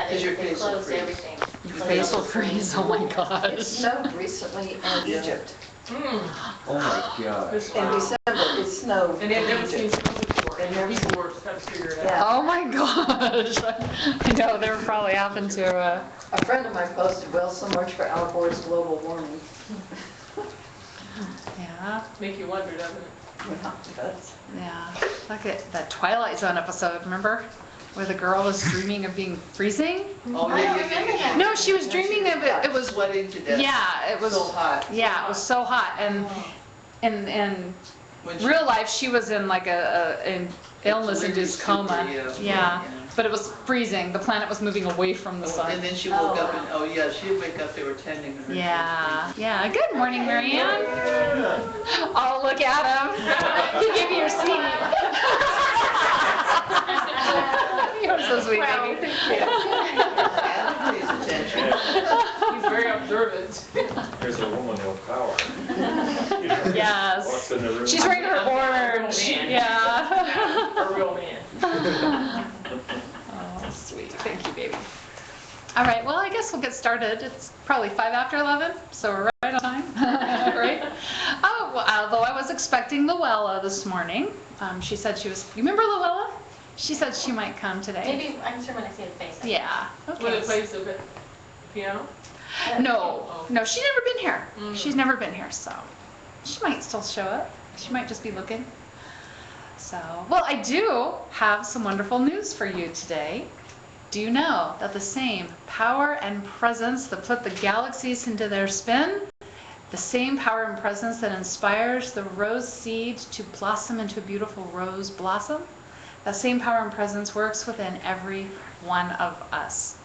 Yeah, Because your they face will closed freeze. everything. Your face will freeze, oh my It gosh. snowed recently in Egypt. Oh my God. In December, it snowed And they've in never seen Egypt. snow before, They've and never people were trying to figure it Yeah. out. Oh my gosh. I know, they were probably having to, A friend of mine posted, well, so much for Al Gore's global warming. yeah, Make you wonder, doesn't it? Yeah, it does. yeah. Like that Twilight Zone episode, remember? Where the girl was dreaming of being freezing? Oh, I yeah, don't yeah, remember yeah, that. yeah. No, she was dreaming of it, it was, Sweating to death. yeah, it was. So hot. Yeah, it was so hot, and in When she- real life, she was in like an illness-induced Delirious coma. stupor, Yeah, yeah. but it was freezing, the planet was moving away from the sun. And then she woke up and, oh yeah, she'd wake up, they were tending her. Yeah, yeah. Good morning, Marianne. Oh, look at him. He gave you your seat. You're so sweet, baby. Adam pays attention. He's very observant. Here's a woman with power. Yes. Walks in the room. She's wearing her orange. Man. Yeah. A real man. Oh, sweet. Thank you, baby. All right, well, I guess we'll get started. It's probably 5 after 11, so we're right on time, right? Oh, well, although I was expecting Luella this morning. She said she was, you remember Luella? She said she might come today. Maybe, I'm sure when I see the face. Yeah, When okay. it plays the piano? No, no, she's never been here. Mm. She's never been here, so she might still show up. She might just be looking. So, well, I do have some wonderful news for you today. Do you know that the same power and presence that put the galaxies into their spin, the same power and presence that inspires the rose seed to blossom into a beautiful rose blossom, that same power and presence works within every one of us.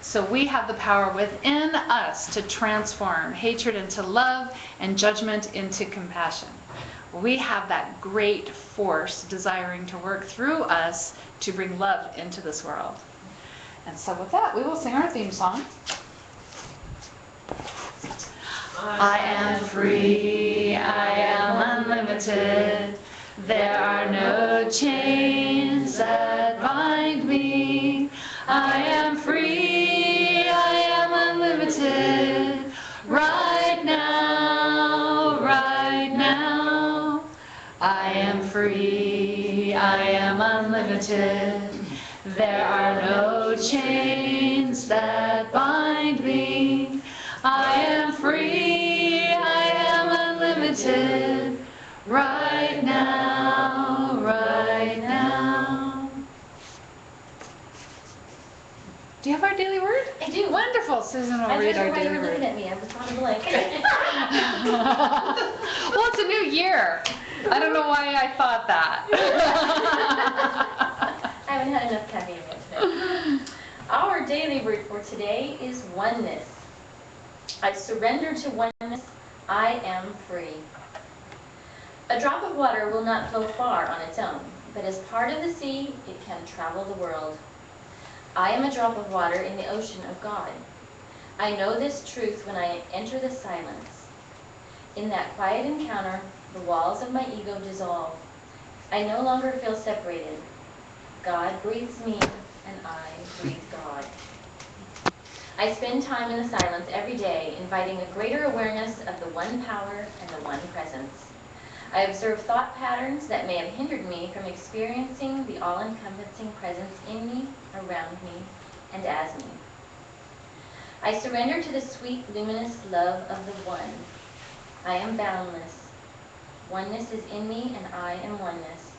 So we have the power within us to transform hatred into love and judgment into compassion. We have that great force desiring to work through us to bring love into this world. And so with that, we will sing our theme song. I am free, I am unlimited. There are no chains that bind me. I am free, I am unlimited. Right now, right now. I am free, I am unlimited. There are no chains that bind me. I am free, I am unlimited. Right now, right now. Do you have our daily word? I do. Wonderful. Susan will I read don't know our why you daily were looking word. at me. I was on a blank. Well, it's a new year. I don't know why I thought that. I haven't had enough caffeine yet today. Our daily word for today is oneness. I surrender to oneness. I am free. A drop of water will not flow far on its own, but as part of the sea, it can travel the world. I am a drop of water in the ocean of God. I know this truth when I enter the silence. In that quiet encounter, the walls of my ego dissolve. I no longer feel separated. God breathes me, and I breathe God. I spend time in the silence every day, inviting a greater awareness of the one power and the one presence. I observe thought patterns that may have hindered me from experiencing the all-encompassing presence in me, around me, and as me. I surrender to the sweet, luminous love of the One. I am boundless. Oneness is in me, and I am oneness.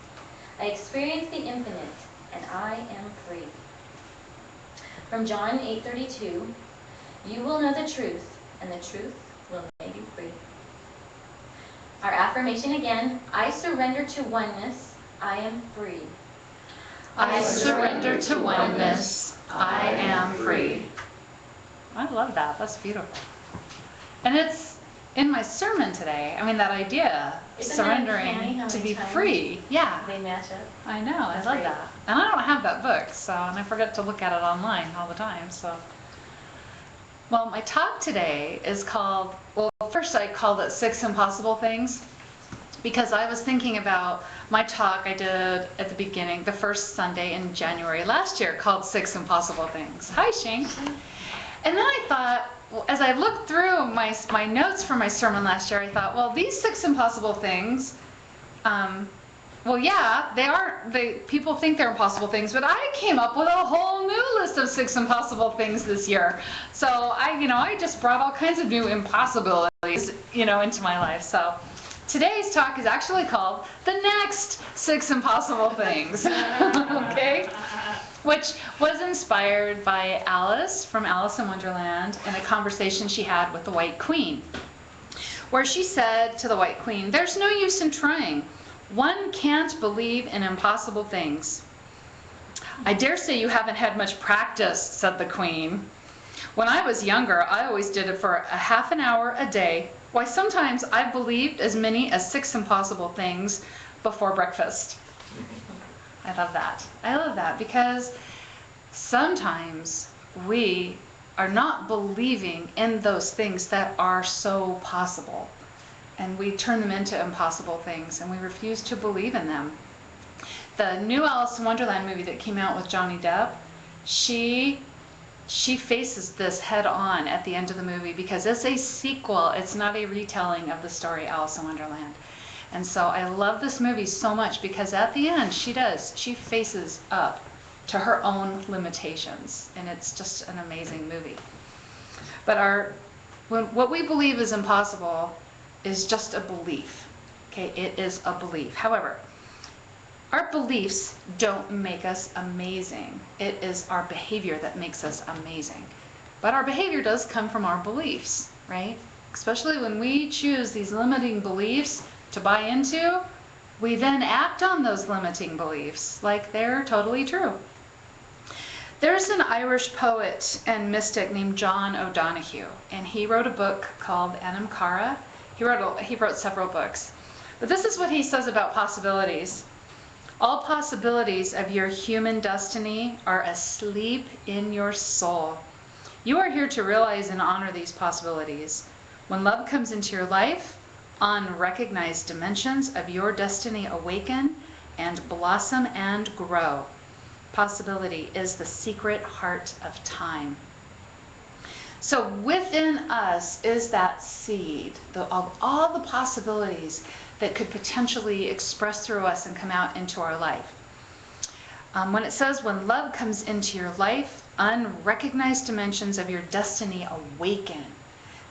I experience the infinite, and I am free. From John 8:32, you will know the truth, and the truth will make you free. Our affirmation again, I surrender to oneness, I am free. I surrender to oneness. I am free. I love that. That's beautiful. And it's in my sermon today. I mean, that idea, Isn't that funny surrendering how to many be times free. Yeah, They match up. I know. I That's love great. that. And I don't have that book, so, and I forget to look at it online all the time, so. Well, my talk today is called, well, first I called it 6 Impossible Things. because I was thinking about my talk I did at the beginning, the first Sunday in January last year, called 6 Impossible Things. Hi, Shane. And then I thought, well, as I looked through my notes for my sermon last year, I thought, well, these 6 impossible things, well, yeah, people think they're impossible things, but I came up with a whole new list of 6 impossible things this year. So I just brought all kinds of new impossibilities, into my life. So today's talk is actually called The Next 6 Impossible Things, okay? Which was inspired by Alice from Alice in Wonderland in a conversation she had with the White Queen, where she said to the White Queen, "There's no use in trying. One can't believe in impossible things." "I dare say you haven't had much practice," said the Queen. "When I was younger, I always did it for a half an hour a day. Why, sometimes I've believed as many as 6 impossible things before breakfast." I love that. I love that because sometimes we are not believing in those things that are so possible. And we turn them into impossible things, and we refuse to believe in them. The new Alice in Wonderland movie that came out with Johnny Depp, she faces this head on at the end of the movie because it's a sequel. It's not a retelling of the story Alice in Wonderland. And so I love this movie so much because at the end she faces up to her own limitations, and it's just an amazing movie. But what we believe is impossible is just a belief. Okay, it is a belief. However, our beliefs don't make us amazing. It is our behavior that makes us amazing. But our behavior does come from our beliefs, right? Especially when we choose these limiting beliefs to buy into, we then act on those limiting beliefs like they're totally true. There's an Irish poet and mystic named John O'Donohue, and he wrote a book called Anam Cara. He wrote several books. But this is what he says about possibilities. "All possibilities of your human destiny are asleep in your soul. You are here to realize and honor these possibilities. When love comes into your life, unrecognized dimensions of your destiny awaken and blossom and grow. Possibility is the secret heart of time." So within us is that seed of all the possibilities that could potentially express through us and come out into our life. When it says, when love comes into your life, unrecognized dimensions of your destiny awaken.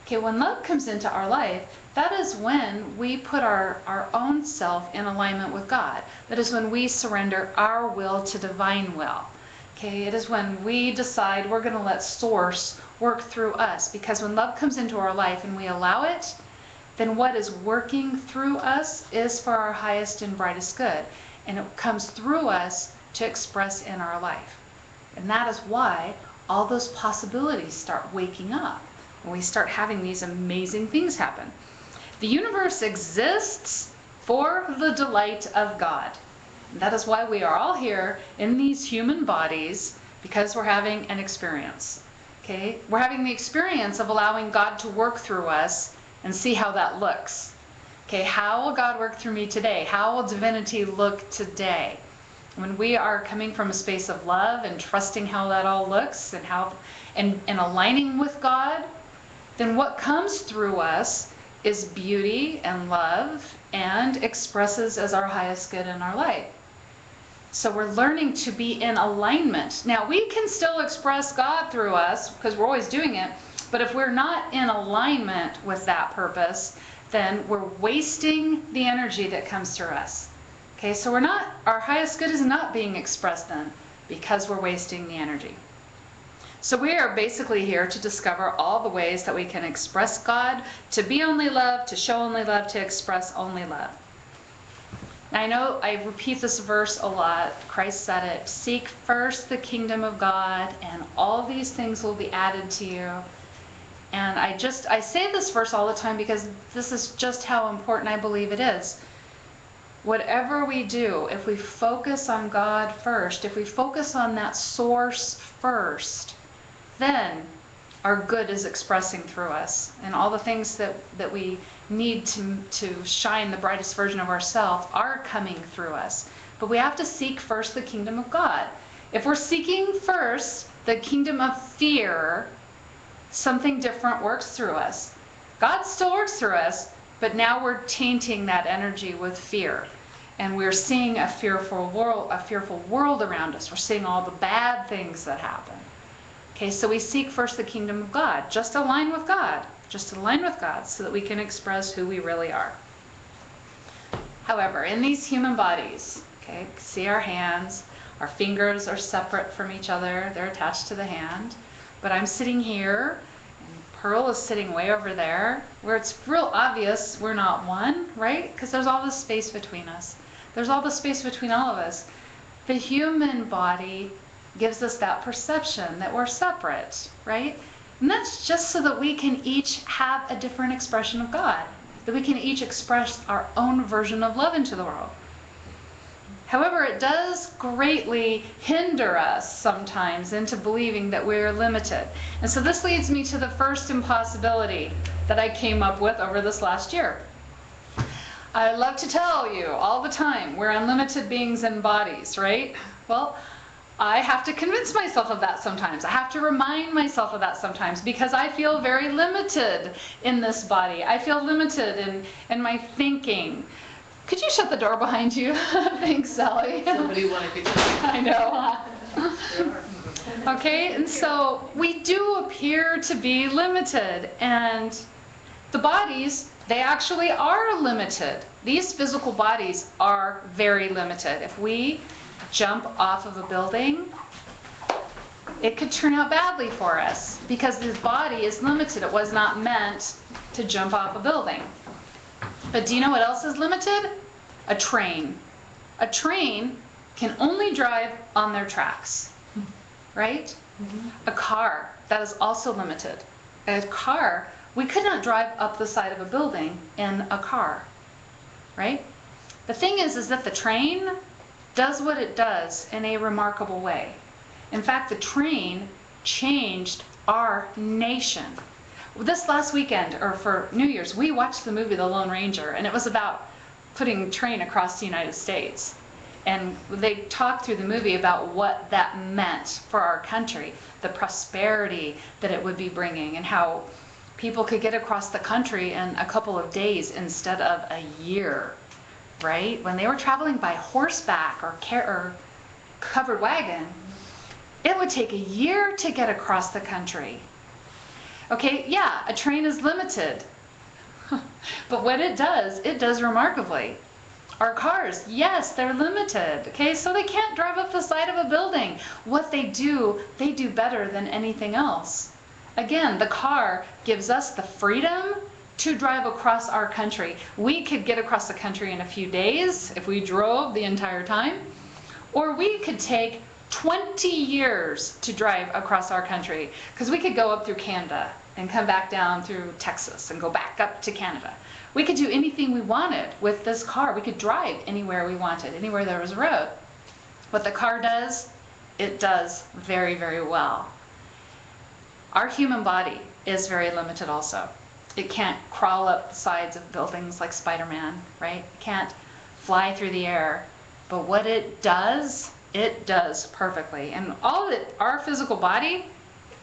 Okay, when love comes into our life, that is when we put our own self in alignment with God. That is when we surrender our will to divine will. Okay, it is when we decide we're going to let Source work through us. Because when love comes into our life and we allow it, then what is working through us is for our highest and brightest good. And it comes through us to express in our life. And that is why all those possibilities start waking up. When we start having these amazing things happen. The universe exists for the delight of God. And that is why we are all here in these human bodies, because we're having an experience. Okay? We're having the experience of allowing God to work through us and see how that looks. Okay, how will God work through me today? How will divinity look today? When we are coming from a space of love and trusting how that all looks and aligning with God, then what comes through us is beauty and love and expresses as our highest good in our life. So we're learning to be in alignment. Now, we can still express God through us because we're always doing it, but if we're not in alignment with that purpose, then we're wasting the energy that comes through us. Okay, so our highest good is not being expressed then because we're wasting the energy. So we are basically here to discover all the ways that we can express God, to be only love, to show only love, to express only love. Now, I know I repeat this verse a lot. Christ said it, "Seek first the kingdom of God, and all these things will be added to you." And I say this verse all the time because this is just how important I believe it is. Whatever we do, if we focus on God first, if we focus on that source first, then our good is expressing through us, and all the things that we need to shine the brightest version of ourselves are coming through us. But we have to seek first the kingdom of God. If we're seeking first the kingdom of fear, something different works through us. God still works through us, but now we're tainting that energy with fear. And we're seeing a fearful world around us. We're seeing all the bad things that happen. Okay, so we seek first the kingdom of God. Just align with God. Just align with God so that we can express who we really are. However, in these human bodies, okay, see our hands, our fingers are separate from each other. They're attached to the hand. But I'm sitting here, and Pearl is sitting way over there, where it's real obvious we're not one, right? Because there's all this space between us. There's all the space between all of us. The human body gives us that perception that we're separate, right? And that's just so that we can each have a different expression of God, that we can each express our own version of love into the world. However, it does greatly hinder us sometimes into believing that we're limited. And so this leads me to the first impossibility that I came up with over this last year. I love to tell you all the time, we're unlimited beings in bodies, right? Well, I have to convince myself of that sometimes. I have to remind myself of that sometimes because I feel very limited in this body. I feel limited in my thinking. Could you shut the door behind you? Thanks, Sally. Somebody want to get I know. Okay, and so we do appear to be limited, and the bodies, they actually are limited. These physical bodies are very limited. If we jump off of a building, it could turn out badly for us because this body is limited. It was not meant to jump off a building. But do you know what else is limited? A train. A train can only drive on their tracks, right? A car, that is also limited. A car, we could not drive up the side of a building in a car, right? The thing is that the train does what it does in a remarkable way. In fact, the train changed our nation. This last weekend, or for New Year's, we watched the movie The Lone Ranger, and it was about putting train across the United States. And they talked through the movie about what that meant for our country, the prosperity that it would be bringing, and how people could get across the country in a couple of days instead of a year, right? When they were traveling by horseback or covered wagon, it would take a year to get across the country. Okay, yeah, a train is limited, but what it does remarkably. Our cars, yes, they're limited, okay, so they can't drive up the side of a building. What they do better than anything else. Again, the car gives us the freedom to drive across our country. We could get across the country in a few days if we drove the entire time, or we could take 20 years to drive across our country, because we could go up through Canada and come back down through Texas and go back up to Canada. We could do anything we wanted with this car. We could drive anywhere we wanted, anywhere there was a road. What the car does, it does very, very well. Our human body is very limited also. It can't crawl up the sides of buildings like Spider-Man, right? It can't fly through the air. But what it does perfectly. And all that, our physical body,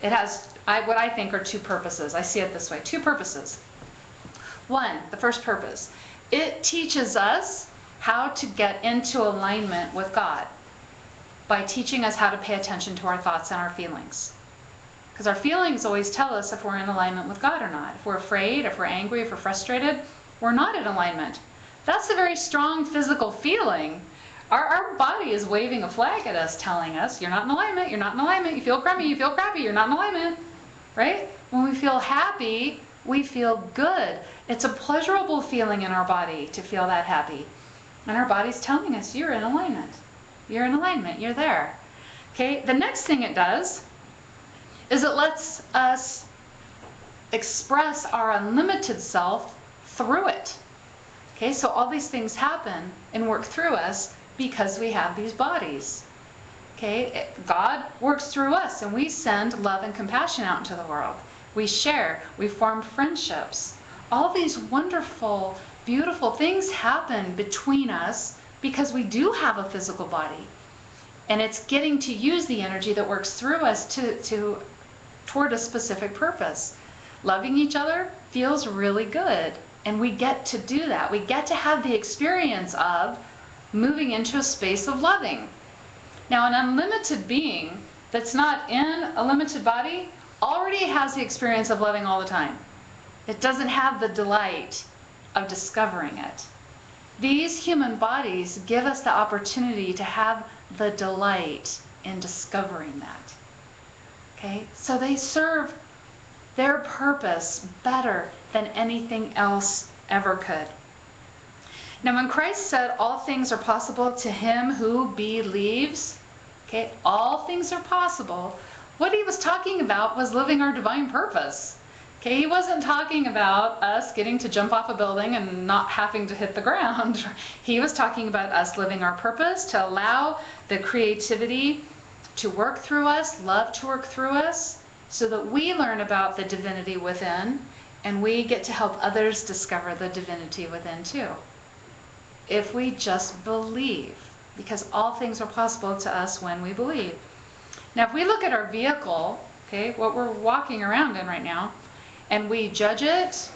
it has what I think are two purposes. I see it this way, two purposes. One, the first purpose, it teaches us how to get into alignment with God by teaching us how to pay attention to our thoughts and our feelings. Because our feelings always tell us if we're in alignment with God or not. If we're afraid, if we're angry, if we're frustrated, we're not in alignment. That's a very strong physical feeling. Our body is waving a flag at us, telling us, you're not in alignment, you're not in alignment, you feel crummy, you feel crappy, you're not in alignment, right? When we feel happy, we feel good. It's a pleasurable feeling in our body to feel that happy. And our body's telling us, you're in alignment. You're in alignment, you're there. Okay, the next thing it does is it lets us express our unlimited self through it. Okay, so all these things happen and work through us because we have these bodies. Okay, God works through us and we send love and compassion out into the world. We share, we form friendships. All these wonderful, beautiful things happen between us because we do have a physical body. And it's getting to use the energy that works through us toward a specific purpose. Loving each other feels really good. And we get to do that. We get to have the experience of moving into a space of loving. Now, an unlimited being that's not in a limited body already has the experience of loving all the time. It doesn't have the delight of discovering it. These human bodies give us the opportunity to have the delight in discovering that. Okay? So they serve their purpose better than anything else ever could. Now, when Christ said all things are possible to him who believes, okay, all things are possible, what he was talking about was living our divine purpose. Okay, he wasn't talking about us getting to jump off a building and not having to hit the ground. He was talking about us living our purpose, to allow the creativity to work through us, love to work through us, so that we learn about the divinity within, and we get to help others discover the divinity within too. If we just believe, because all things are possible to us when we believe. Now, if we look at our vehicle, okay, what we're walking around in right now, and we judge it,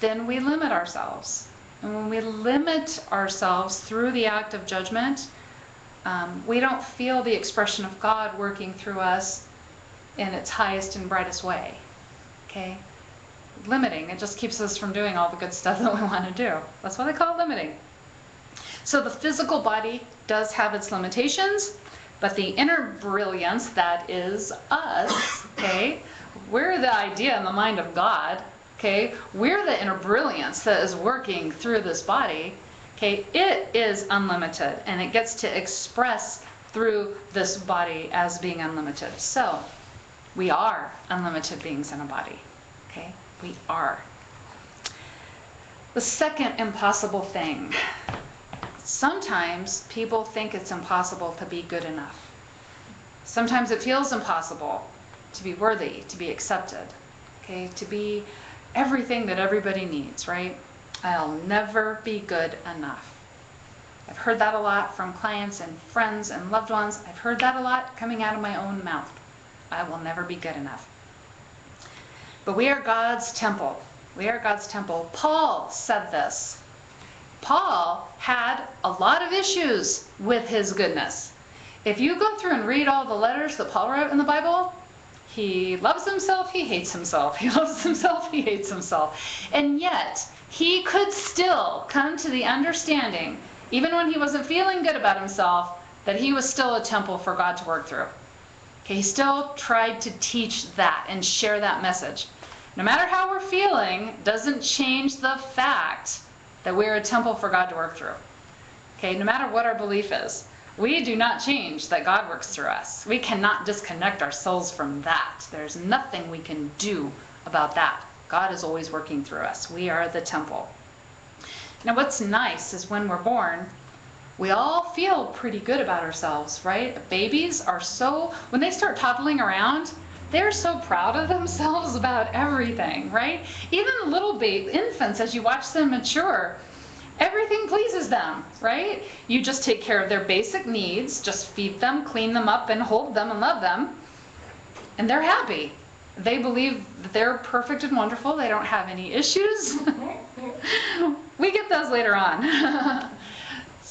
then we limit ourselves. And when we limit ourselves through the act of judgment, we don't feel the expression of God working through us in its highest and brightest way. Okay? Limiting, it just keeps us from doing all the good stuff that we want to do. That's why they call it limiting. So the physical body does have its limitations, but the inner brilliance that is us, okay, we're the idea in the mind of God, okay, we're the inner brilliance that is working through this body, okay, it is unlimited, and it gets to express through this body as being unlimited. So we are unlimited beings in a body, okay, we are. The second impossible thing. Sometimes people think it's impossible to be good enough. Sometimes it feels impossible to be worthy, to be accepted, okay, to be everything that everybody needs, right? I'll never be good enough. I've heard that a lot from clients and friends and loved ones. I've heard that a lot coming out of my own mouth. I will never be good enough. But we are God's temple. We are God's temple. Paul said this. Paul had a lot of issues with his goodness. If you go through and read all the letters that Paul wrote in the Bible, he loves himself, he hates himself. He loves himself, he hates himself. And yet, he could still come to the understanding, even when he wasn't feeling good about himself, that he was still a temple for God to work through. Okay, he still tried to teach that and share that message. No matter how we're feeling, doesn't change the fact that we're a temple for God to work through. Okay, no matter what our belief is, we do not change that God works through us. We cannot disconnect our souls from that. There's nothing we can do about that. God is always working through us. We are the temple. Now, what's nice is when we're born, we all feel pretty good about ourselves, right? Babies are when they start toddling around, they're so proud of themselves about everything, right? Even little infants, as you watch them mature, everything pleases them, right? You just take care of their basic needs, just feed them, clean them up, and hold them and love them, and they're happy. They believe that they're perfect and wonderful. They don't have any issues. We get those later on.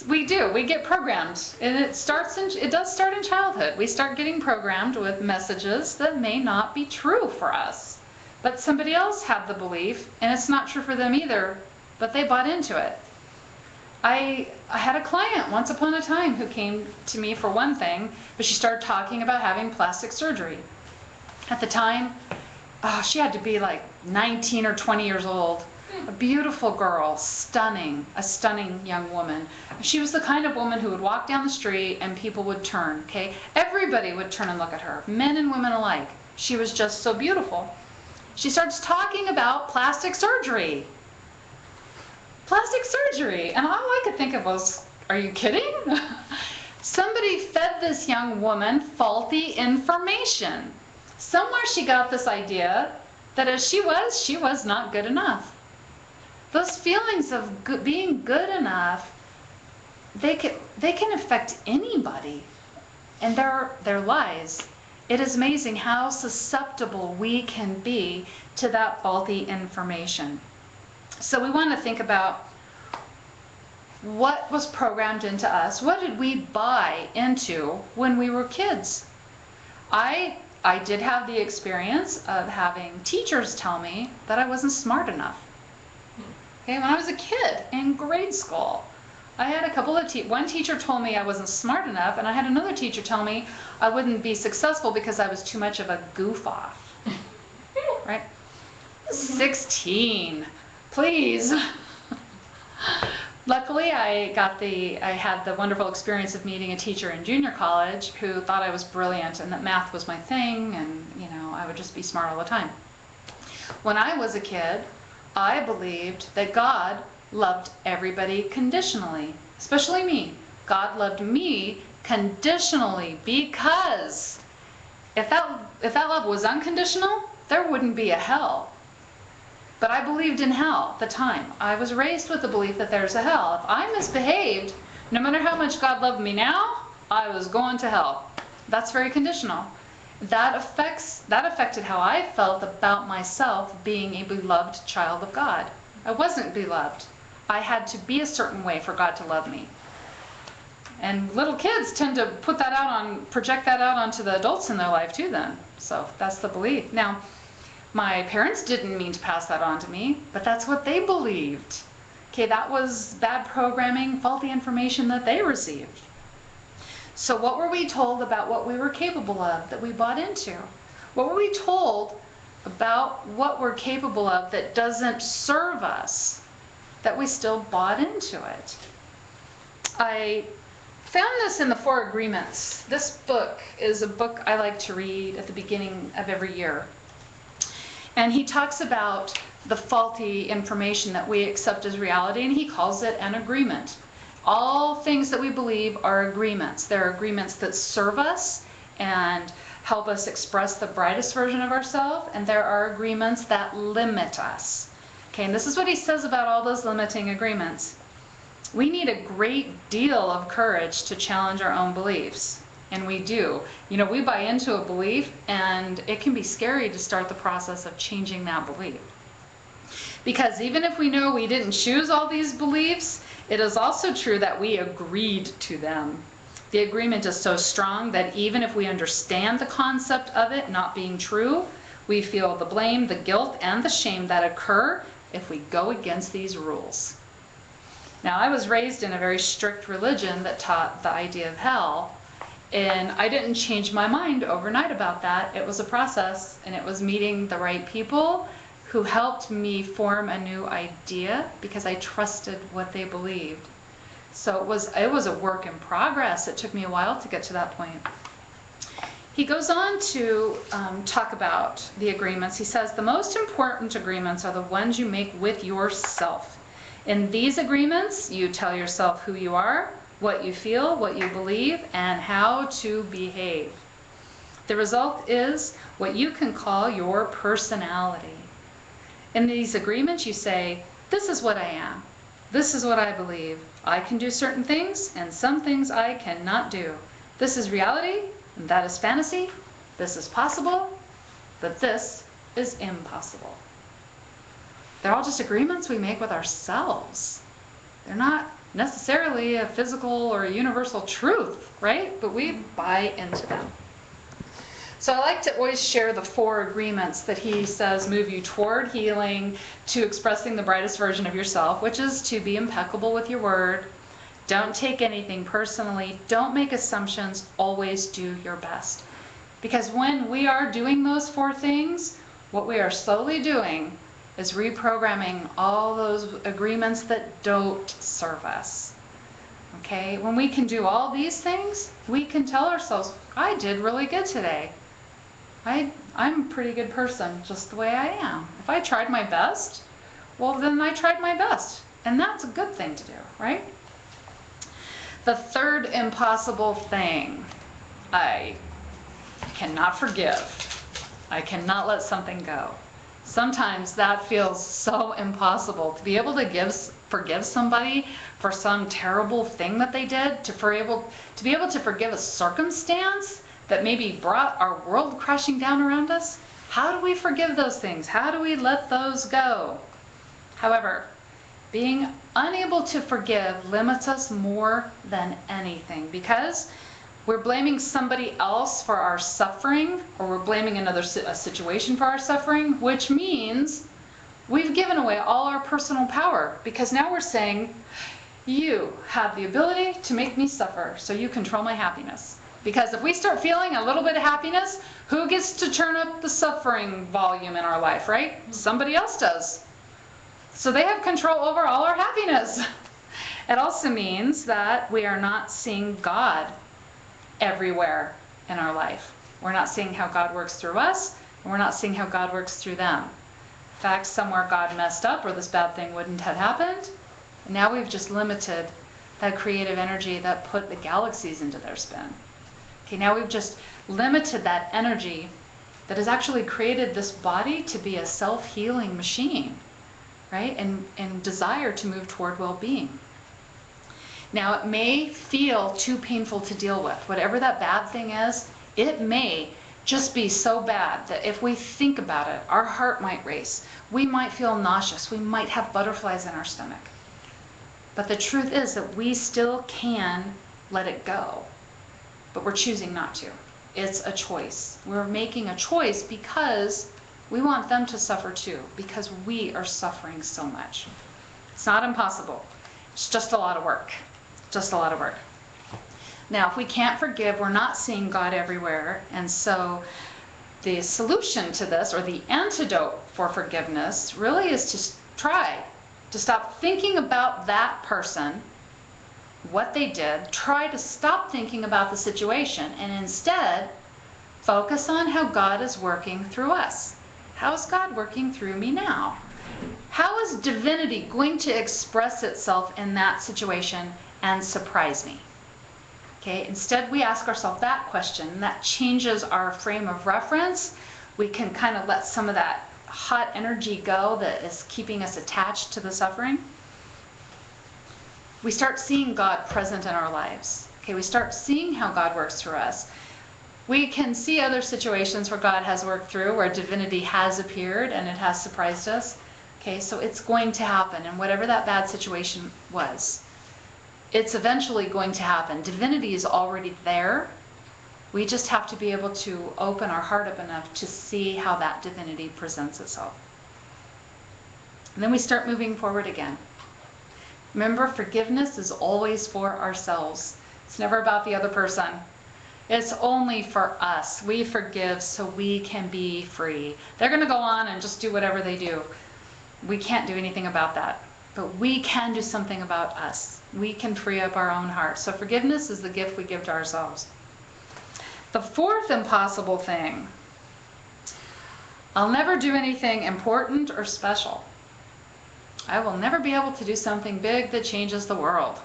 We do. We get programmed, and it does start in childhood. We start getting programmed with messages that may not be true for us, but somebody else had the belief, and it's not true for them either, but they bought into it. I had a client once upon a time who came to me for one thing, but she started talking about having plastic surgery. At the time, she had to be like 19 or 20 years old. A beautiful girl, a stunning young woman. She was the kind of woman who would walk down the street and people would turn, okay? Everybody would turn and look at her, men and women alike. She was just so beautiful. She starts talking about plastic surgery. Plastic surgery. And all I could think of was, are you kidding? Somebody fed this young woman faulty information. Somewhere she got this idea that as she was not good enough. Those feelings of being good enough, they can affect anybody and their lives. It is amazing how susceptible we can be to that faulty information. So we want to think about what was programmed into us. What did we buy into when we were kids? I did have the experience of having teachers tell me that I wasn't smart enough. Okay, when I was a kid in grade school, I had a couple of one teacher told me I wasn't smart enough, and I had another teacher tell me I wouldn't be successful because I was too much of a goof off. Right? 16, please. Luckily, I had the wonderful experience of meeting a teacher in junior college who thought I was brilliant and that math was my thing, and I would just be smart all the time. When I was a kid, I believed that God loved everybody conditionally, especially me. God loved me conditionally because if that love was unconditional, there wouldn't be a hell. But I believed in hell at the time. I was raised with the belief that there's a hell. If I misbehaved, no matter how much God loved me now, I was going to hell. That's very conditional. That affected how I felt about myself being a beloved child of God. I wasn't beloved. I had to be a certain way for God to love me. And little kids tend to project that out onto the adults in their life too then. So that's the belief. Now, my parents didn't mean to pass that on to me, but that's what they believed. Okay, that was bad programming, faulty information that they received. So what were we told about what we were capable of that we bought into? What were we told about what we're capable of that doesn't serve us, that we still bought into it? I found this in the 4 Agreements. This book is a book I like to read at the beginning of every year. And he talks about the faulty information that we accept as reality, and he calls it an agreement. All things that we believe are agreements. They're agreements that serve us and help us express the brightest version of ourselves, and there are agreements that limit us. Okay, and this is what he says about all those limiting agreements. We need a great deal of courage to challenge our own beliefs. And we do. We buy into a belief, and it can be scary to start the process of changing that belief. Because even if we know we didn't choose all these beliefs, it is also true that we agreed to them. The agreement is so strong that even if we understand the concept of it not being true, we feel the blame, the guilt, and the shame that occur if we go against these rules. Now, I was raised in a very strict religion that taught the idea of hell. And I didn't change my mind overnight about that. It was a process, and it was meeting the right people who helped me form a new idea because I trusted what they believed. So it was a work in progress. It took me a while to get to that point. He goes on to talk about the agreements. He says, the most important agreements are the ones you make with yourself. In these agreements, you tell yourself who you are, what you feel, what you believe, and how to behave. The result is what you can call your personality. In these agreements, you say, this is what I am. This is what I believe. I can do certain things, and some things I cannot do. This is reality, and that is fantasy. This is possible, but this is impossible. They're all just agreements we make with ourselves. They're not necessarily a physical or a universal truth, right? But we buy into them. So I like to always share the 4 agreements that he says move you toward healing, to expressing the brightest version of yourself, which is to be impeccable with your word. Don't take anything personally. Don't make assumptions. Always do your best. Because when we are doing those 4 things, what we are slowly doing is reprogramming all those agreements that don't serve us. Okay? When we can do all these things, we can tell ourselves, I did really good today. I'm a pretty good person just the way I am. If I tried my best, well, then I tried my best. And that's a good thing to do, right? The 3rd impossible thing, I cannot forgive. I cannot let something go. Sometimes that feels so impossible to be able to forgive somebody for some terrible thing that they did, to be able to forgive a circumstance that maybe brought our world crashing down around us. How do we forgive those things? How do we let those go? However, being unable to forgive limits us more than anything, because we're blaming somebody else for our suffering, or we're blaming a situation for our suffering, which means we've given away all our personal power, because now we're saying, you have the ability to make me suffer, so you control my happiness. Because if we start feeling a little bit of happiness, who gets to turn up the suffering volume in our life, right? Somebody else does. So they have control over all our happiness. It also means that we are not seeing God everywhere in our life. We're not seeing how God works through us, and we're not seeing how God works through them. In fact, somewhere God messed up, or this bad thing wouldn't have happened. And now we've just limited that creative energy that put the galaxies into their spin. Okay, now we've just limited that energy that has actually created this body to be a self-healing machine, right? And desire to move toward well-being. Now, it may feel too painful to deal with. Whatever that bad thing is, it may just be so bad that if we think about it, our heart might race. We might feel nauseous. We might have butterflies in our stomach. But the truth is that we still can let it go. But we're choosing not to. It's a choice. We're making a choice because we want them to suffer too, because we are suffering so much. It's not impossible. It's just a lot of work. Just a lot of work. Now, if we can't forgive, we're not seeing God everywhere. And so the solution to this, or the antidote for forgiveness, really is to try to stop thinking about that person, what they did. Try to stop thinking about the situation and instead focus on how God is working through us. How is God working through me now? How is divinity going to express itself in that situation and surprise me? Okay, instead we ask ourselves that question, and that changes our frame of reference. We can kind of let some of that hot energy go that is keeping us attached to the suffering. We start seeing God present in our lives. Okay, we start seeing how God works through us. We can see other situations where God has worked through, where divinity has appeared and it has surprised us. Okay, so it's going to happen, and whatever that bad situation was, it's eventually going to happen. Divinity is already there. We just have to be able to open our heart up enough to see how that divinity presents itself. And then we start moving forward again. Remember, forgiveness is always for ourselves. It's never about the other person. It's only for us. We forgive so we can be free. They're going to go on and just do whatever they do. We can't do anything about that. But we can do something about us. We can free up our own heart. So forgiveness is the gift we give to ourselves. The fourth impossible thing: I'll never do anything important or special. I will never be able to do something big that changes the world.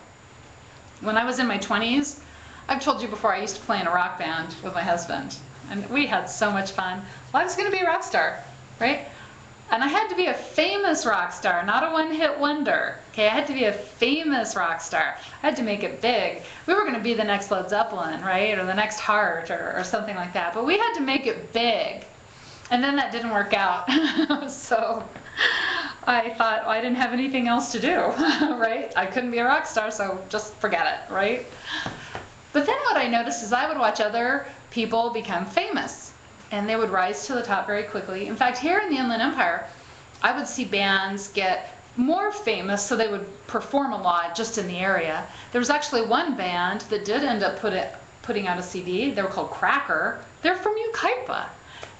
When I was in my 20s, I've told you before, I used to play in a rock band with my husband. And we had so much fun. Well, I was going to be a rock star, right? And I had to be a famous rock star, not a one-hit wonder. Okay, I had to be a famous rock star. I had to make it big. We were going to be the next Led Zeppelin, right? Or the next Heart, or something like that. But we had to make it big. And then that didn't work out. So I thought, well, I didn't have anything else to do, right? I couldn't be a rock star, so just forget it, right? But then what I noticed is I would watch other people become famous. And they would rise to the top very quickly. In fact, here in the Inland Empire, I would see bands get more famous, so they would perform a lot just in the area. There was actually one band that did end up putting out a CD. They were called Cracker. They're from Yucaipa.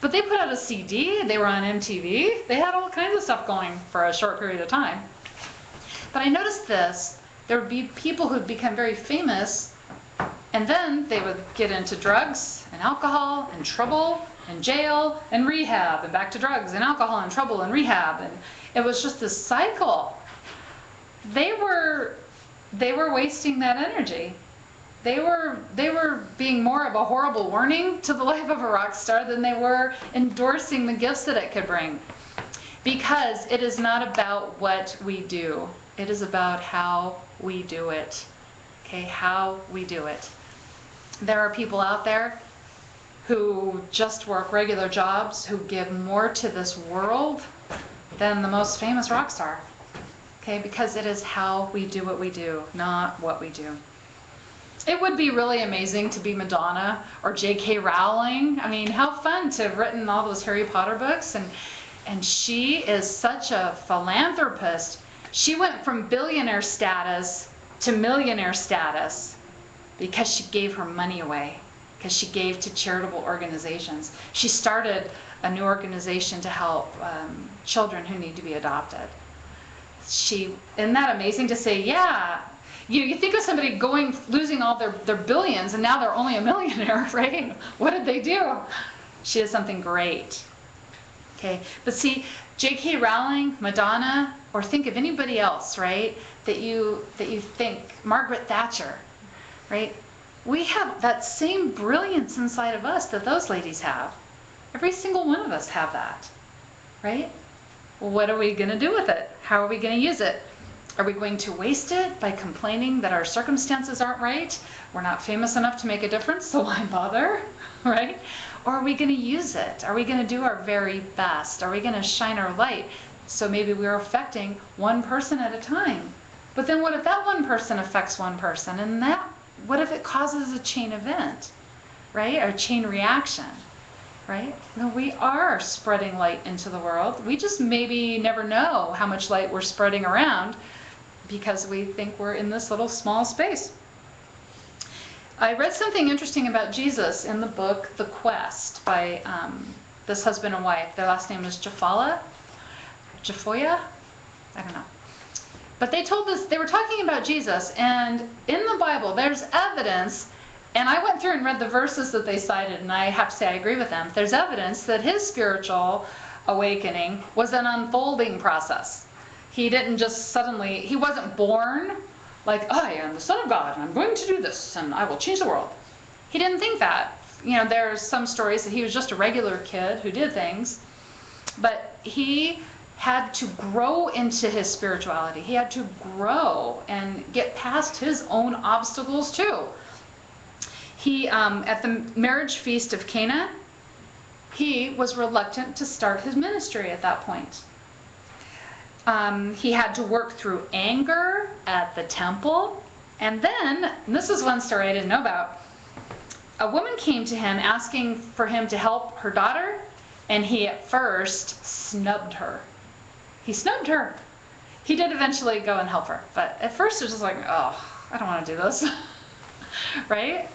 But they put out a CD. They were on MTV. They had all kinds of stuff going for a short period of time. But I noticed this. There would be people who'd become very famous, and then they would get into drugs and alcohol and trouble and jail and rehab and back to drugs and alcohol and trouble and rehab. And it was just this cycle. They were wasting that energy. They were being more of a horrible warning to the life of a rock star than they were endorsing the gifts that it could bring. Because it is not about what we do. It is about how we do it. Okay, how we do it. There are people out there who just work regular jobs, who give more to this world than the most famous rock star. Okay, because it is how we do what we do, not what we do. It would be really amazing to be Madonna or J.K. Rowling. I mean, how fun to have written all those Harry Potter books. And she is such a philanthropist. She went from billionaire status to millionaire status because she gave her money away, because she gave to charitable organizations. She started a new organization to help children who need to be adopted. Isn't that amazing to say, yeah, you think of somebody losing all their billions and now they're only a millionaire, right? What did they do? She did something great. Okay, but see, J.K. Rowling, Madonna, or think of anybody else, right, that you think, Margaret Thatcher, right? We have that same brilliance inside of us that those ladies have. Every single one of us have that, right? Well, what are we going to do with it? How are we going to use it? Are we going to waste it by complaining that our circumstances aren't right? We're not famous enough to make a difference, so why bother, right? Or are we going to use it? Are we going to do our very best? Are we going to shine our light? So maybe we're affecting one person at a time. But then what if that one person affects one person? And what if it causes a chain event, right? Or a chain reaction, right? No, we are spreading light into the world. We just maybe never know how much light we're spreading around because we think we're in this little small space. I read something interesting about Jesus in the book The Quest by this husband and wife. Their last name is Jafoya? I don't know. But they were talking about Jesus, and in the Bible there's evidence, and I went through and read the verses that they cited, and I have to say I agree with them. There's evidence that his spiritual awakening was an unfolding process. He didn't just suddenly, he wasn't born like, I am the Son of God, and I'm going to do this, and I will change the world. He didn't think that. There's some stories that he was just a regular kid who did things, but he had to grow into his spirituality. He had to grow and get past his own obstacles too. He, at the marriage feast of Cana, he was reluctant to start his ministry at that point. He had to work through anger at the temple. And then, and this is one story I didn't know about, a woman came to him asking for him to help her daughter, and he at first snubbed her. He snubbed her. He did eventually go and help her, but at first it was just like, oh, I don't want to do this, right?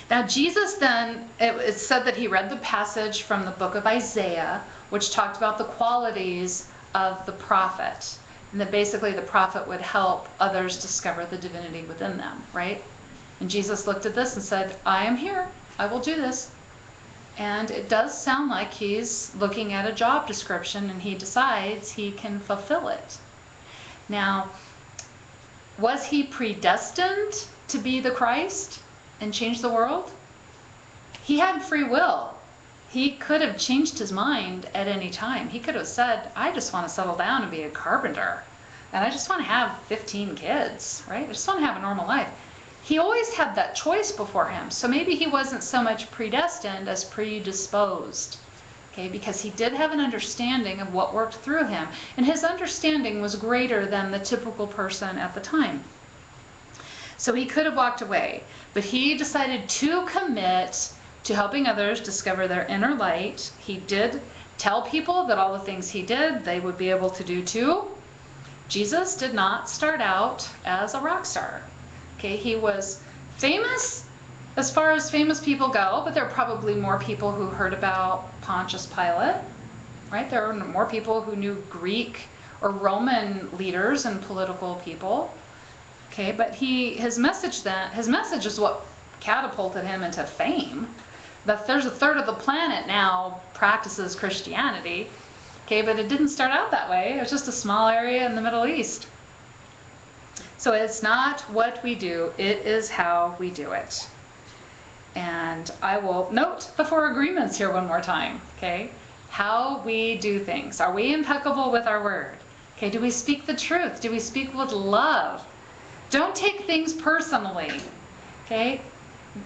Now Jesus then, it said that he read the passage from the book of Isaiah, which talked about the qualities of the prophet, and that basically the prophet would help others discover the divinity within them, right? And Jesus looked at this and said, I am here, I will do this. And it does sound like he's looking at a job description and he decides he can fulfill it. Now, was he predestined to be the Christ and change the world? He had free will. He could have changed his mind at any time. He could have said, I just want to settle down and be a carpenter. And I just want to have 15 kids, right? I just want to have a normal life. He always had that choice before him. So maybe he wasn't so much predestined as predisposed, okay? Because he did have an understanding of what worked through him. And his understanding was greater than the typical person at the time. So he could have walked away, but he decided to commit to helping others discover their inner light. He did tell people that all the things he did, they would be able to do too. Jesus did not start out as a rock star. Okay, he was famous as far as famous people go, but there are probably more people who heard about Pontius Pilate, right? There were more people who knew Greek or Roman leaders and political people. Okay, but his message is what catapulted him into fame. That there's a third of the planet now practices Christianity. Okay, but it didn't start out that way. It was just a small area in the Middle East. So it's not what we do, it is how we do it. And I will note the 4 agreements here one more time, okay? how we do things. Are we impeccable with our word? Okay, do we speak the truth? Do we speak with love? Don't take things personally. Okay?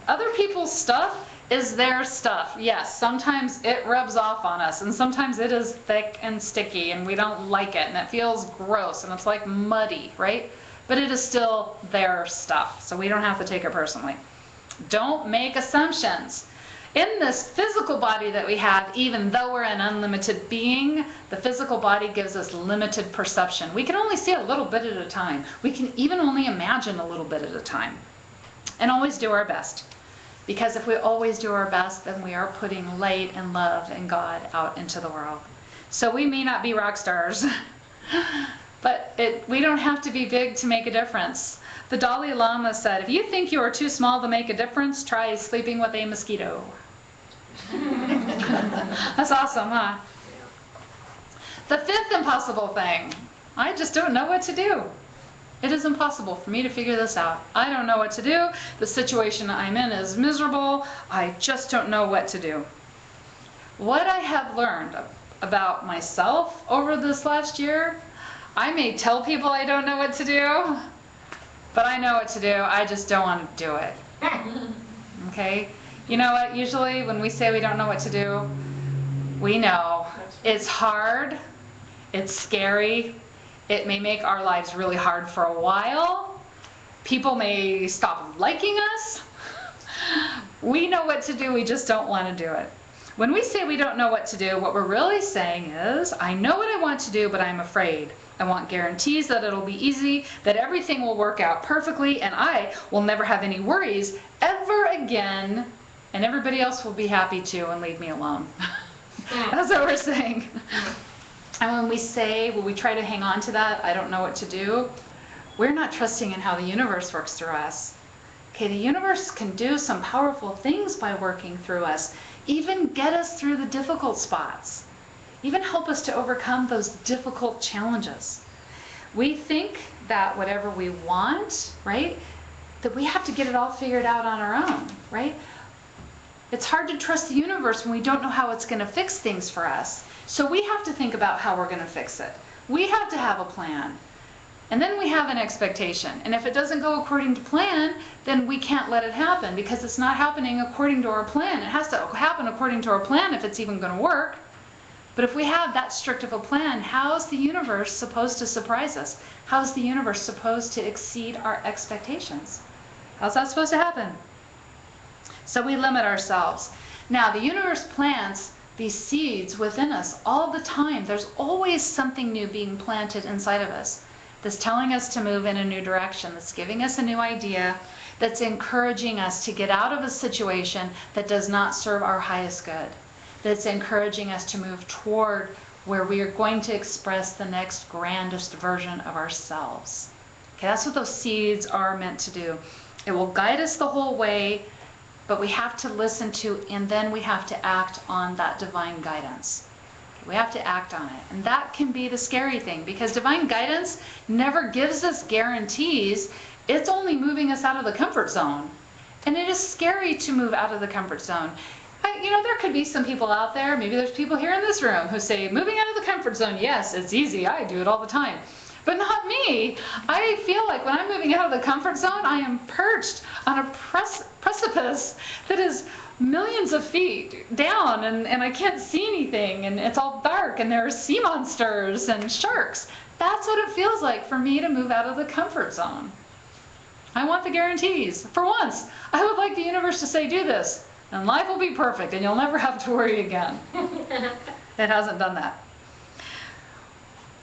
Other people's stuff is their stuff. Yes, sometimes it rubs off on us, and sometimes it is thick and sticky, and we don't like it, and it feels gross, and it's like muddy, right? But it is still their stuff, so we don't have to take it personally. Don't make assumptions. In this physical body that we have, even though we're an unlimited being, the physical body gives us limited perception. We can only see a little bit at a time. We can even only imagine a little bit at a time. And always do our best. Because if we always do our best, then we are putting light and love and God out into the world. So we may not be rock stars, but we don't have to be big to make a difference. The Dalai Lama said, if you think you are too small to make a difference, try sleeping with a mosquito. That's awesome, huh? The fifth impossible thing, I just don't know what to do. It is impossible for me to figure this out. I don't know what to do. The situation I'm in is miserable. I just don't know what to do. What I have learned about myself over this last year, I may tell people I don't know what to do, but I know what to do. I just don't want to do it. Okay? You know what? Usually when we say we don't know what to do, we know it's hard, it's scary, it may make our lives really hard for a while. People may stop liking us. We know what to do, we just don't want to do it. When we say we don't know what to do, what we're really saying is, I know what I want to do, but I'm afraid. I want guarantees that it'll be easy, that everything will work out perfectly, and I will never have any worries ever again, and everybody else will be happy too and leave me alone. That's what we're saying. And when we try to hang on to that, I don't know what to do, we're not trusting in how the universe works through us. Okay, the universe can do some powerful things by working through us, even get us through the difficult spots, even help us to overcome those difficult challenges. We think that whatever we want, right, that we have to get it all figured out on our own, right? It's hard to trust the universe when we don't know how it's going to fix things for us. So we have to think about how we're going to fix it. We have to have a plan. And then we have an expectation. And if it doesn't go according to plan, then we can't let it happen because it's not happening according to our plan. It has to happen according to our plan if it's even going to work. But if we have that strict of a plan, how is the universe supposed to surprise us? How is the universe supposed to exceed our expectations? How's that supposed to happen? So we limit ourselves. Now, the universe plants these seeds within us all the time. There's always something new being planted inside of us that's telling us to move in a new direction, that's giving us a new idea, that's encouraging us to get out of a situation that does not serve our highest good, that's encouraging us to move toward where we are going to express the next grandest version of ourselves. Okay, that's what those seeds are meant to do. It will guide us the whole way, but we have to listen to, and then we have to act on that divine guidance. We have to act on it. And that can be the scary thing, because divine guidance never gives us guarantees. It's only moving us out of the comfort zone. And it is scary to move out of the comfort zone. You know, there could be some people out there, maybe there's people here in this room who say, moving out of the comfort zone, yes, it's easy. I do it all the time. But not me. I feel like when I'm moving out of the comfort zone, I am perched on a precipice that is millions of feet down, and I can't see anything, and it's all dark, and there are sea monsters and sharks. That's what it feels like for me to move out of the comfort zone. I want the guarantees. For once, I would like the universe to say, do this, and life will be perfect, and you'll never have to worry again. It hasn't done that.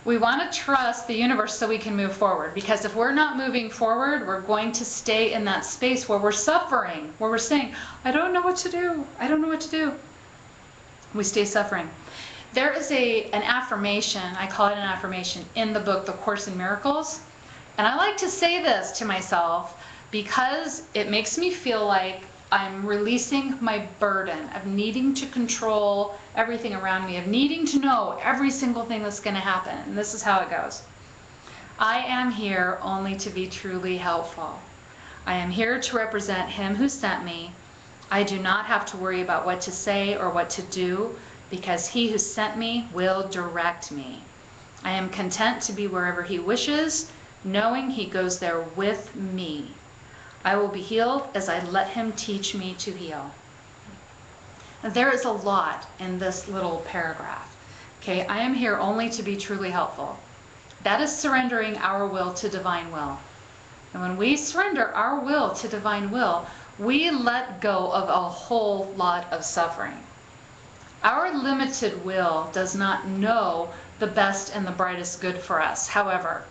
We want to trust the universe so we can move forward, because if we're not moving forward, we're going to stay in that space where we're suffering, where we're saying, I don't know what to do. I don't know what to do. We stay suffering. There is an affirmation, I call it an affirmation, in the book, The Course in Miracles. And I like to say this to myself because it makes me feel like I'm releasing my burden of needing to control everything around me, of needing to know every single thing that's going to happen. And this is how it goes. I am here only to be truly helpful. I am here to represent Him who sent me. I do not have to worry about what to say or what to do because he who sent me will direct me. I am content to be wherever he wishes, knowing he goes there with me. I will be healed as I let him teach me to heal. There is a lot in this little paragraph. Okay, I am here only to be truly helpful. That is surrendering our will to divine will. And when we surrender our will to divine will, we let go of a whole lot of suffering. Our limited will does not know the best and the brightest good for us. However,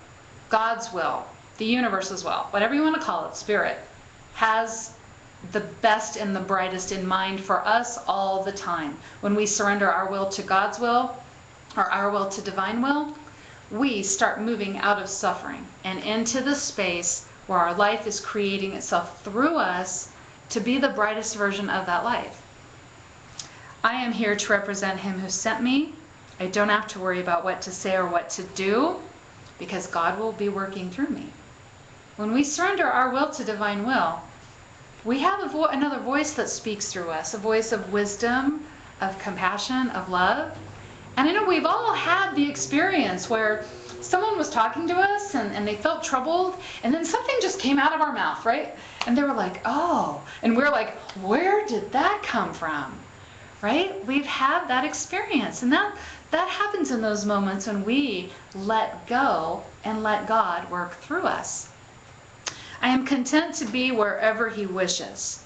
God's will, the universe's will, whatever you want to call it, spirit, has the best and the brightest in mind for us all the time. When we surrender our will to God's will, or our will to divine will, we start moving out of suffering and into the space where our life is creating itself through us to be the brightest version of that life. I am here to represent him who sent me. I don't have to worry about what to say or what to do because God will be working through me. When we surrender our will to divine will, we have another voice that speaks through us, a voice of wisdom, of compassion, of love. And I know we've all had the experience where someone was talking to us and they felt troubled, and then something just came out of our mouth, right? And they were like, oh, and we're like, where did that come from? Right? We've had that experience, and that happens in those moments when we let go and let God work through us. I am content to be wherever he wishes.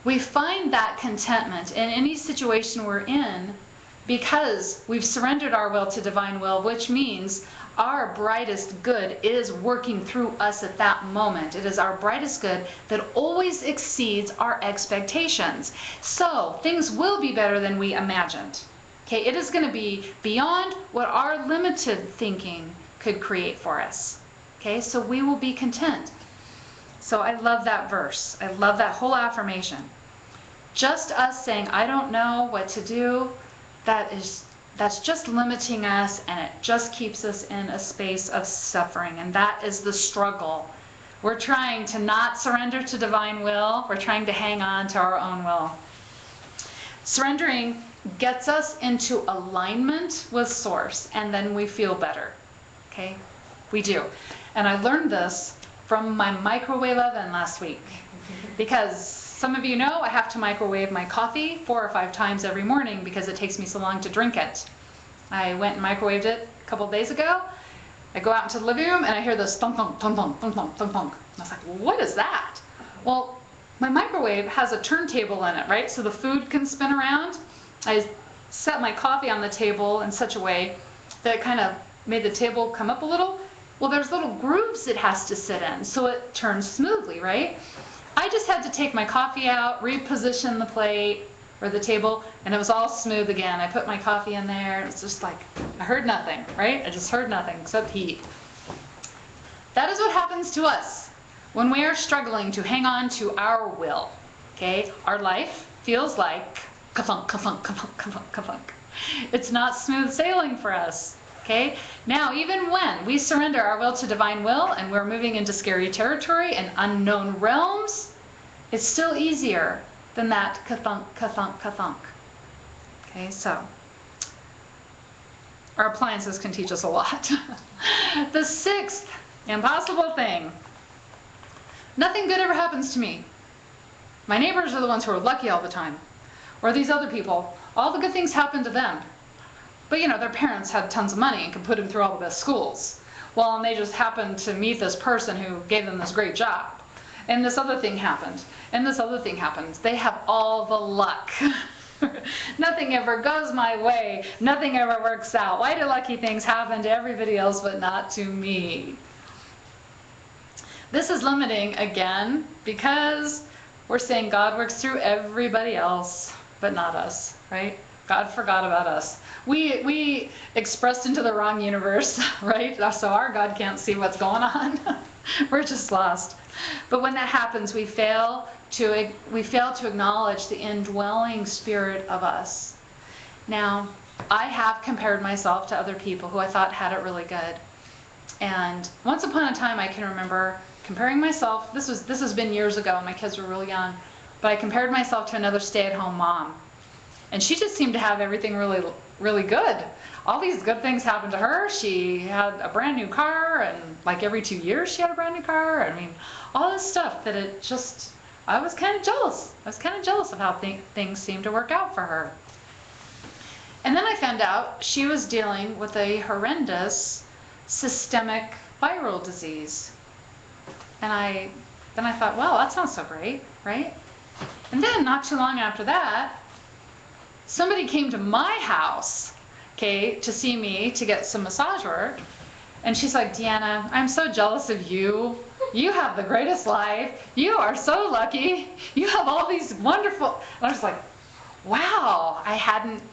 We find that contentment in any situation we're in because we've surrendered our will to divine will, which means our brightest good is working through us at that moment. It is our brightest good that always exceeds our expectations. So things will be better than we imagined. Okay, it is going to be beyond what our limited thinking could create for us. Okay, so we will be content. So I love that verse. I love that whole affirmation. Just us saying, I don't know what to do, that's just limiting us, and it just keeps us in a space of suffering. And that is the struggle. We're trying to not surrender to divine will. We're trying to hang on to our own will. Surrendering gets us into alignment with Source, and then we feel better. Okay? We do. And I learned this from my microwave oven last week. Because some of you know I have to microwave my coffee 4 or 5 times every morning because it takes me so long to drink it. I went and microwaved it a couple of days ago. I go out into the living room and I hear this thunk, thunk, thunk, thunk, thunk, thunk, thunk, thunk. And I was like, what is that? Well, my microwave has a turntable in it, right? So the food can spin around. I set my coffee on the table in such a way that it kind of made the table come up a little. Well, there's little grooves it has to sit in, so it turns smoothly, right? I just had to take my coffee out, reposition the plate or the table, and it was all smooth again. I put my coffee in there, and it's just like, I heard nothing, right? I just heard nothing except heat. That is what happens to us when we are struggling to hang on to our will, okay? Our life feels like ka-thunk, ka-thunk, ka-thunk, ka-thunk, ka-thunk. It's not smooth sailing for us. Okay? Now, even when we surrender our will to divine will and we're moving into scary territory and unknown realms, it's still easier than that ka-thunk, ka-thunk, ka-thunk. Okay, so our appliances can teach us a lot. The 6th impossible thing. Nothing good ever happens to me. My neighbors are the ones who are lucky all the time. Or these other people, all the good things happen to them. But you know, their parents had tons of money and could put them through all the best schools. Well, and they just happened to meet this person who gave them this great job. And this other thing happened. And this other thing happened. They have all the luck. Nothing ever goes my way. Nothing ever works out. Why do lucky things happen to everybody else but not to me? This is limiting again because we're saying God works through everybody else but not us, right? God forgot about us. We expressed into the wrong universe, right? So our God can't see what's going on. We're just lost. But when that happens, we fail to acknowledge the indwelling spirit of us. Now, I have compared myself to other people who I thought had it really good. And once upon a time, I can remember comparing myself. This has been years ago, and my kids were really young. But I compared myself to another stay-at-home mom. And she just seemed to have everything really, really good. All these good things happened to her. She had a brand new car, and like every 2 years she had a brand new car. I mean, all this stuff that it just, I was kind of jealous. I was kind of jealous of how things seemed to work out for her. And then I found out she was dealing with a horrendous systemic viral disease. And then I thought, well, that's not so great, right? And then not too long after that, somebody came to my house, okay, to see me to get some massage work. And she's like, Deanna, I'm so jealous of you. You have the greatest life. You are so lucky. You have all these wonderful, and I was like, wow, I hadn't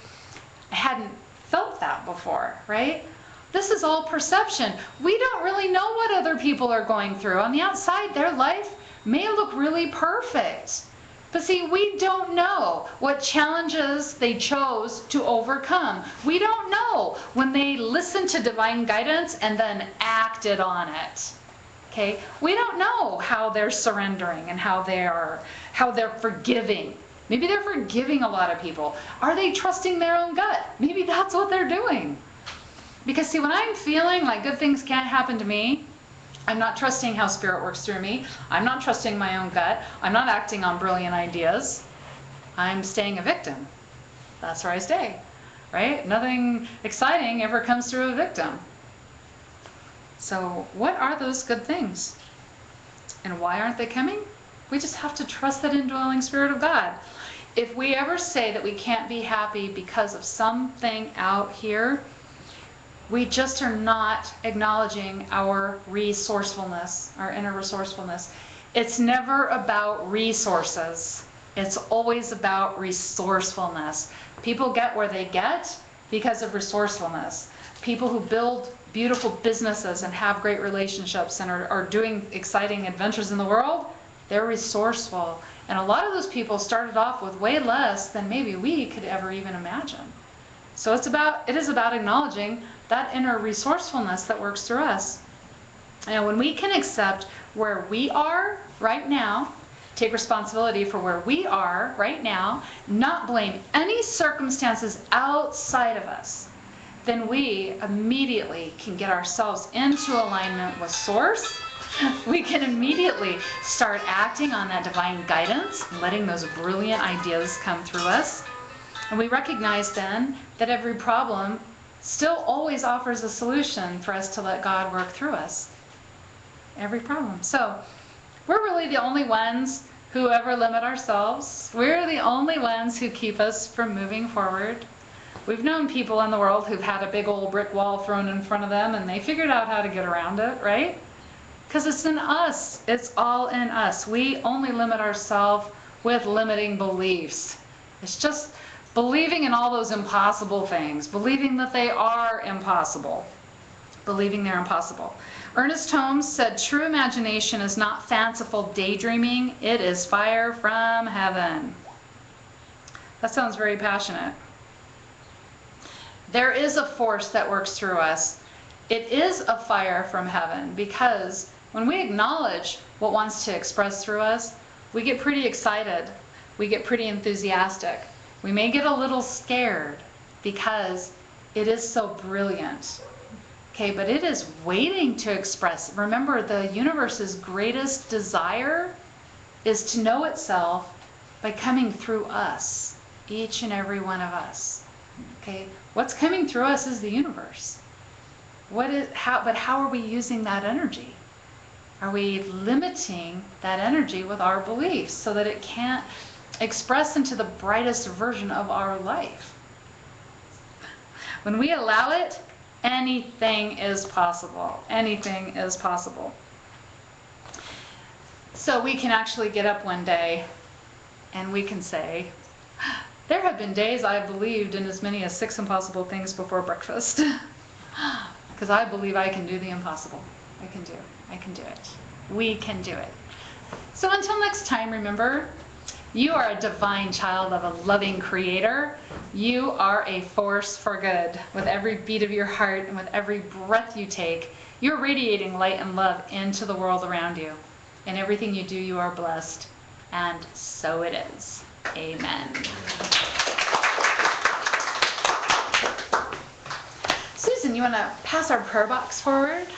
felt that before, right? This is all perception. We don't really know what other people are going through. On the outside, their life may look really perfect. But see, we don't know what challenges they chose to overcome. We don't know when they listened to divine guidance and then acted on it. Okay? We don't know how they're surrendering and how they're forgiving. Maybe they're forgiving a lot of people. Are they trusting their own gut? Maybe that's what they're doing. Because see, when I'm feeling like good things can't happen to me, I'm not trusting how Spirit works through me. I'm not trusting my own gut. I'm not acting on brilliant ideas. I'm staying a victim. That's where I stay, right? Nothing exciting ever comes through a victim. So what are those good things? And why aren't they coming? We just have to trust that indwelling Spirit of God. If we ever say that we can't be happy because of something out here, we just are not acknowledging our resourcefulness, our inner resourcefulness. It's never about resources. It's always about resourcefulness. People get where they get because of resourcefulness. People who build beautiful businesses and have great relationships and are doing exciting adventures in the world, they're resourceful. And a lot of those people started off with way less than maybe we could ever even imagine. So it is about acknowledging that inner resourcefulness that works through us. And when we can accept where we are right now, take responsibility for where we are right now, not blame any circumstances outside of us, then we immediately can get ourselves into alignment with Source. We can immediately start acting on that divine guidance, letting those brilliant ideas come through us. And we recognize then that every problem still always offers a solution for us to let God work through us. Every problem. So we're really the only ones who ever limit ourselves. We're the only ones who keep us from moving forward. We've known people in the world who've had a big old brick wall thrown in front of them and they figured out how to get around it, right? Because it's in us. It's all in us. We only limit ourselves with limiting beliefs. It's just believing in all those impossible things, believing that they are impossible, believing they're impossible. Ernest Holmes said, true imagination is not fanciful daydreaming, it is fire from heaven. That sounds very passionate. There is a force that works through us. It is a fire from heaven because when we acknowledge what wants to express through us, we get pretty excited. We get pretty enthusiastic. We may get a little scared because it is so brilliant. Okay, but it is waiting to express. Remember, the universe's greatest desire is to know itself by coming through us, each and every one of us. Okay, what's coming through us is the universe. But how are we using that energy? Are we limiting that energy with our beliefs so that it can't express into the brightest version of our life? When we allow it, anything is possible. Anything is possible. So we can actually get up one day and we can say, there have been days I've believed in as many as 6 impossible things before breakfast. Because I believe I can do the impossible. I can do it. We can do it. So until next time, remember, you are a divine child of a loving creator. You are a force for good. With every beat of your heart and with every breath you take, you're radiating light and love into the world around you. In everything you do, you are blessed. And so it is. Amen. Susan, you want to pass our prayer box forward?